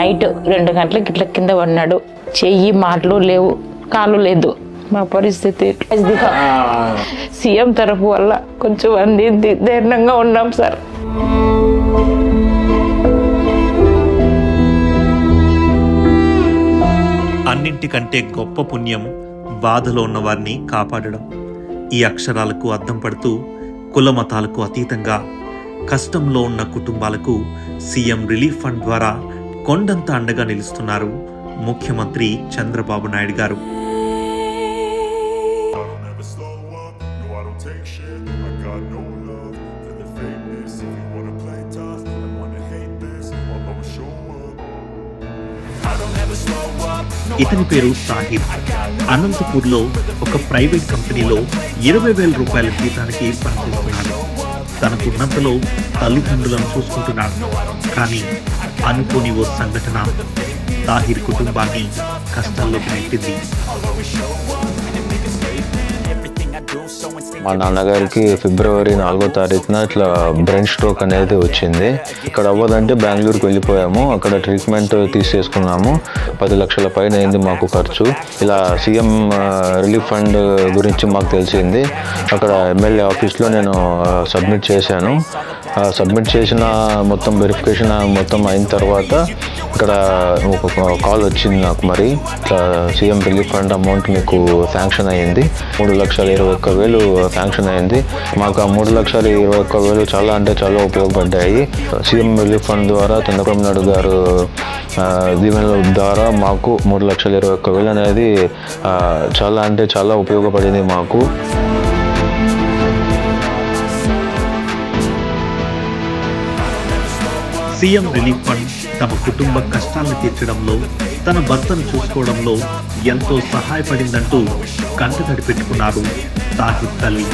Night 2 గంటలకు ఇట్లా కింద పడినాడు. చెయ్యి మాటలు లేవు, కాలు లేదు. మా పరిస్థితి సీఎం తరఫు వల్ల కొంచెం అందింది, ధైర్యంగా ఉన్నాం సార్. అన్నింటికంటే గొప్ప పుణ్యం బాధలో ఉన్న వారిని కాపాడడం. ఈ అక్షరాలకు అద్దం పడుతూ కుల మతాలకు అతీతంగా కష్టంలో ఉన్న కుటుంబాలకు సీఎం రిలీఫ్ ఫండ్ ద్వారా కొండంత అండగా నిలుస్తున్నారు ముఖ్యమంత్రి చంద్రబాబు నాయుడు గారు. ఇతని పేరు తాహిర్. అనంతపూర్లో ఒక ప్రైవేట్ కంపెనీలో 20,000 రూపాయల జీతానికి పనిచేస్తున్నాడు. తనకున్నంతలో తల్లిదండ్రులను చూసుకుంటున్నాడు. కానీ అనుకోని ఓ సంఘటన తాహిర్ కుటుంబాన్ని కష్టాల్లోకి నెట్టింది. మా నాన్నగారికి ఫిబ్రవరి 4వ తారీఖున ఇట్లా బ్రెయిన్ స్ట్రోక్ అనేది వచ్చింది. ఇక్కడ అవ్వదంటే బెంగళూరుకి వెళ్ళిపోయాము. అక్కడ ట్రీట్మెంట్ తీసేసుకున్నాము. 10 లక్షల పైన అయింది మాకు ఖర్చు. ఇలా సీఎం రిలీఫ్ ఫండ్ గురించి మాకు తెలిసింది. అక్కడ ఎమ్మెల్యే ఆఫీస్లో నేను సబ్మిట్ చేశాను. సబ్మిట్ చేసిన మొత్తం వెరిఫికేషన్ మొత్తం అయిన తర్వాత ఇక్కడ ఒక కాల్ వచ్చింది నాకు. మరి ఇట్లా సీఎం రిలీఫ్ ఫండ్ అమౌంట్ మీకు శాంక్షన్ అయ్యింది, 3,21,000 శాంక్షన్ అయింది. మాకు ఆ 3,21,000 చాలా అంటే చాలా ఉపయోగపడ్డాయి. సీఎం రిలీఫ్ ఫండ్ ద్వారా చంద్రబాబు నాయుడు గారు దీవెనల ద్వారా మాకు 3,21,000 అనేది చాలా అంటే చాలా ఉపయోగపడింది మాకు. సీఎం రిలీఫ్ ఫండ్ తమ కుటుంబ కష్టాలను తీర్చడంలో, తన భర్తను చూసుకోవడంలో ఎంతో సహాయపడిందంటూ కంటతడి పెట్టుకున్నారు తాహిర్ తల్లి.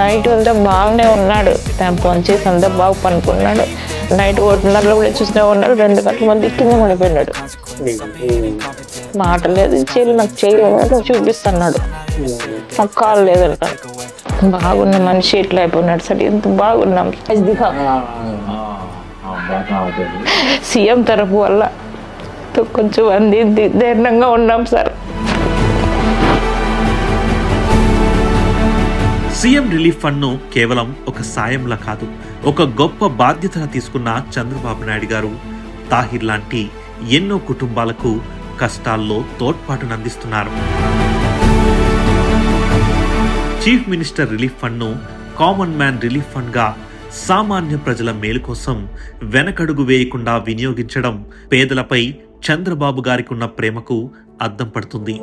నైట్ అంతా బాగానే ఉన్నాడు. పనిచేసి అంతా బాగా పనుకున్నాడు. నైట్ 1:30 కూడా చూస్తూనే ఉన్నాడు. 2 గంటల మంది కింద పడిపోయినాడు. మాట లేదు, చెల్లి నాకు చెయ్యి చూపిస్తున్నాడు. నాకు కాలు లేదు. బాగున్న మనిషి ఇట్లా అయిపోయినాడు సార్. ఎంత బాగున్నాం. సీఎం తరఫు వల్ల కొంచెం అందింది, ధైర్యంగా ఉన్నాం సార్. సీఎం రిలీఫ్ ఫండ్ ను కేవలం ఒక సాయంలా కాదు, ఒక గొప్ప బాధ్యతగా తీసుకున్న చంద్రబాబు నాయుడు గారు తాహిర్ లాంటి ఎన్నో కుటుంబాలకు కష్టాల్లో తోడ్పాటునందిస్తున్నారు. చీఫ్ మినిస్టర్ రిలీఫ్ ఫండ్ ను కామన్ మ్యాన్ రిలీఫ్ ఫండ్ గా సామాన్య ప్రజల మేలు కోసం వెనకడుగు వేయకుండా వినియోగించడం పేదలపై చంద్రబాబు గారికి ఉన్న ప్రేమకు అద్దం పడుతుంది.